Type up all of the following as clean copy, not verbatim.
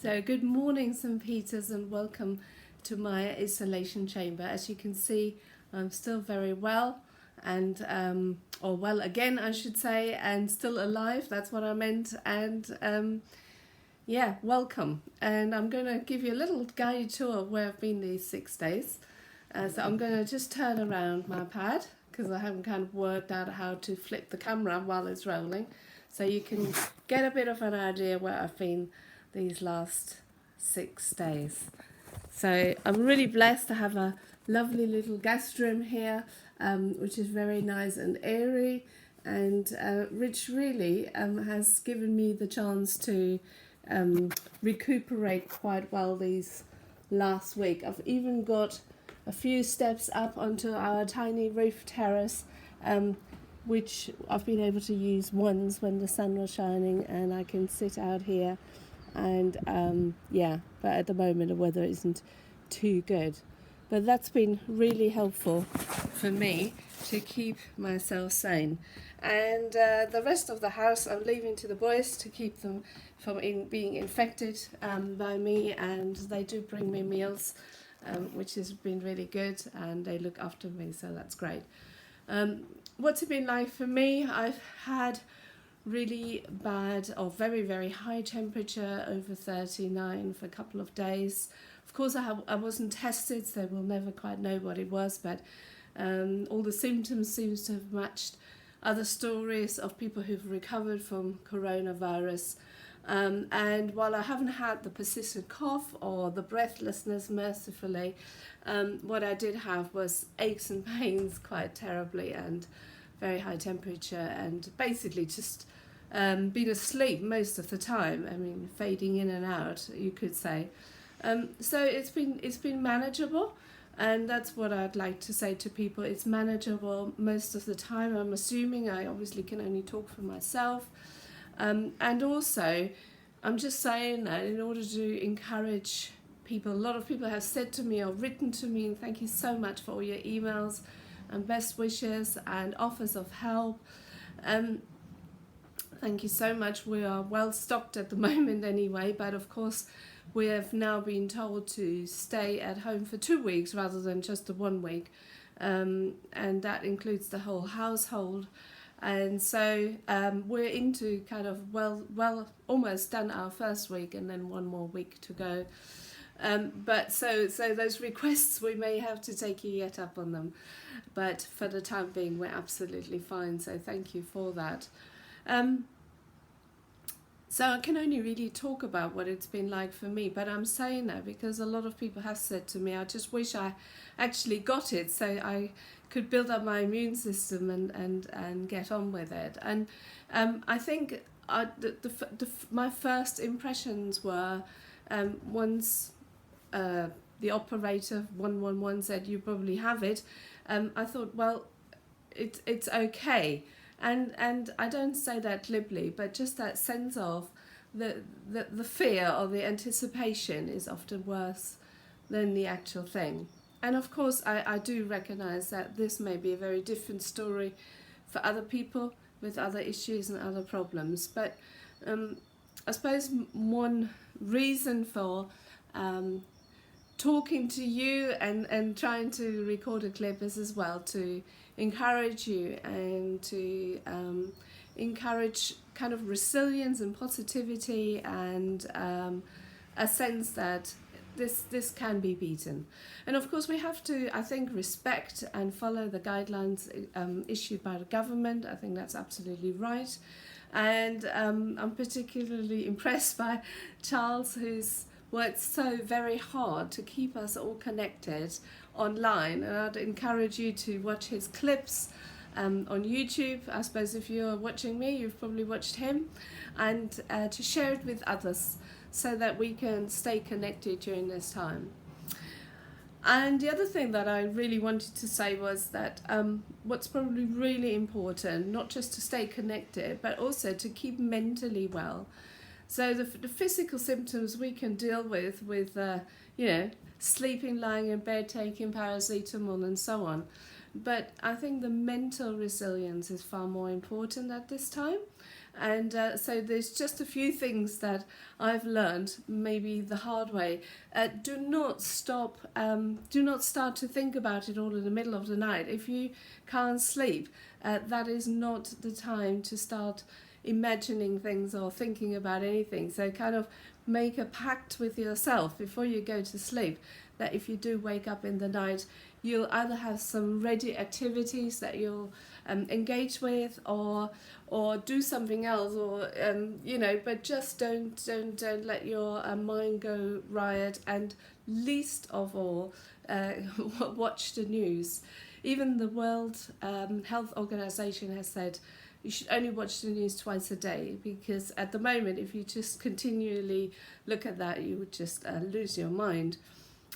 So good morning, St. Peters, and welcome to my isolation chamber. As you can see, I'm still very well and or well again, I should say, and still alive. That's what I meant. And yeah, welcome. And I'm going to give you a little guided tour of where I've been these 6 days. So I'm going to just turn around my pad because I haven't kind of worked out how to flip the camera while it's rolling. So you can get a bit of an idea where I've been these last 6 days. So I'm really blessed to have a lovely little guest room here, which is very nice and airy, and which really has given me the chance to recuperate quite well these last week. I've even got a few steps up onto our tiny roof terrace, which I've been able to use once when the sun was shining, and I can sit out here and but at the moment the weather isn't too good, but that's been really helpful for me to keep myself sane. And the rest of the house I'm leaving to the boys to keep them from being infected by me, and they do bring me meals, which has been really good, and they look after me, so that's great. What's it been like for me? I've had really bad or very, very high temperature, over 39 for a couple of days. Of course, I wasn't tested, so we'll never quite know what it was, but all the symptoms seems to have matched other stories of people who've recovered from coronavirus. And while I haven't had the persistent cough or the breathlessness, mercifully, what I did have was aches and pains quite terribly, and very high temperature, and basically just been asleep most of the time. I mean, fading in and out, you could say. So it's been manageable, and that's what I'd like to say to people. It's manageable most of the time. I'm assuming I obviously can only talk for myself, and also I'm just saying that in order to encourage people. A lot of people have said to me or written to me, and thank you so much for all your emails and best wishes and offers of help. Thank you so much. We are well stocked at the moment anyway, but of course we have now been told to stay at home for 2 weeks rather than just the 1 week, and that includes the whole household. And so we're into kind of well almost done our first week, and then 1 more week to go. But so those requests, we may have to take you yet up on them, but for the time being we're absolutely fine, so thank you for that. So I can only really talk about what it's been like for me, but I'm saying that because a lot of people have said to me, I just wish I actually got it so I could build up my immune system and get on with it. And I think my first impressions were once the operator 111 said you probably have it, I thought, well, it's okay. And I don't say that glibly, but just that sense of the fear or the anticipation is often worse than the actual thing. And of course, I do recognise that this may be a very different story for other people with other issues and other problems. But I suppose one reason for talking to you and trying to record a clip is as well to encourage you and to encourage kind of resilience and positivity, and a sense that this can be beaten. And of course we have to, I think, respect and follow the guidelines issued by the government. I think that's absolutely right. And I'm particularly impressed by Charles, who's worked so very hard to keep us all connected online, and I'd encourage you to watch his clips on YouTube. I suppose if you're watching me, you've probably watched him, and to share it with others so that we can stay connected during this time. And the other thing that I really wanted to say was that what's probably really important, not just to stay connected, but also to keep mentally well. So the physical symptoms we can deal with sleeping, lying in bed, taking paracetamol and so on. But I think the mental resilience is far more important at this time. And so there's just a few things that I've learned, maybe the hard way. Do not stop, do not start to think about it all in the middle of the night. If you can't sleep, that is not the time to start imagining things or thinking about anything. So kind of make a pact with yourself before you go to sleep that if you do wake up in the night, you'll either have some ready activities that you'll engage with, or do something else, or but just don't let your mind go riot, and least of all watch the news. Even the World Health Organization has said you should only watch the news twice a day, because at the moment, if you just continually look at that, you would just lose your mind.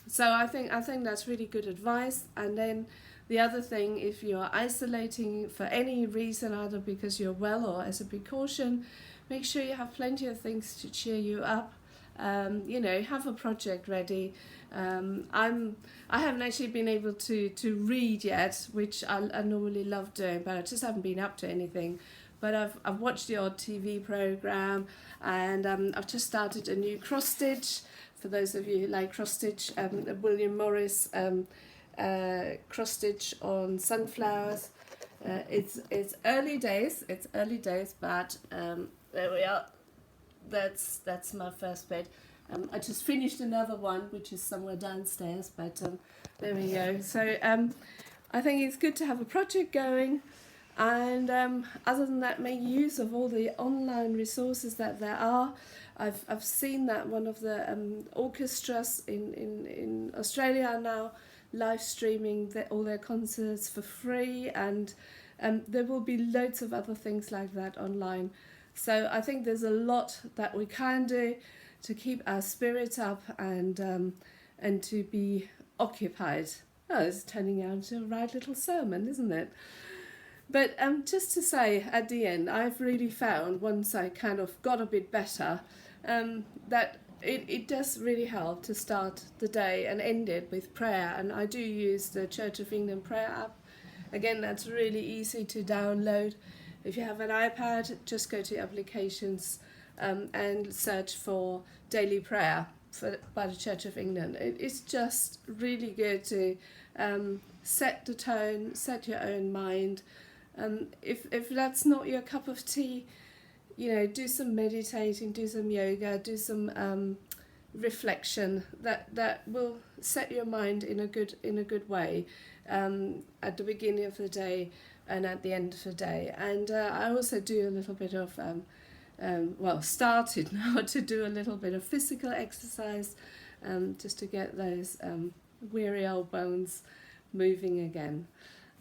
So I think that's really good advice. And then the other thing, if you're isolating for any reason, either because you're well or as a precaution, make sure you have plenty of things to cheer you up. Have a project ready. I haven't actually been able to read yet, which I normally love doing, but I just haven't been up to anything. But I've watched the odd TV program, and I've just started a new cross stitch. For those of you who like cross stitch, William Morris cross stitch on sunflowers. It's early days. But there we are. That's my first bit. I just finished another one, which is somewhere downstairs, but there we go. So I think it's good to have a project going, and other than that, make use of all the online resources that there are. I've seen that one of the orchestras in Australia are now live streaming all their concerts for free, and there will be loads of other things like that online. So I think there's a lot that we can do to keep our spirits up and to be occupied. Oh, it's turning out into a right little sermon, isn't it? But just to say at the end, I've really found, once I kind of got a bit better, that it does really help to start the day and end it with prayer. And I do use the Church of England prayer app. Again, that's really easy to download. If you have an iPad, just go to applications and search for daily prayer by the Church of England. It's just really good to set the tone, set your own mind. If that's not your cup of tea, do some meditating, do some yoga, do some reflection. That will set your mind in a good way at the beginning of the day and at the end of the day. And I also do a little bit of started now to do a little bit of physical exercise, just to get those weary old bones moving again.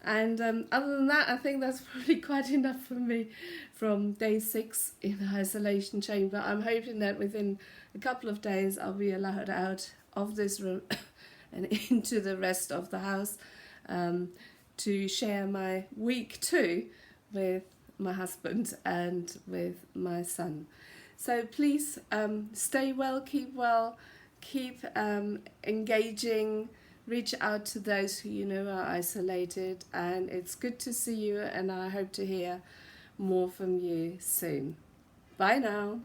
And other than that, I think that's probably quite enough for me from day 6 in the isolation chamber. I'm hoping that within a couple of days I'll be allowed out of this room and into the rest of the house to share my week 2 with my husband and with my son. So please stay well, keep engaging, reach out to those who you know are isolated, and it's good to see you, and I hope to hear more from you soon. Bye now.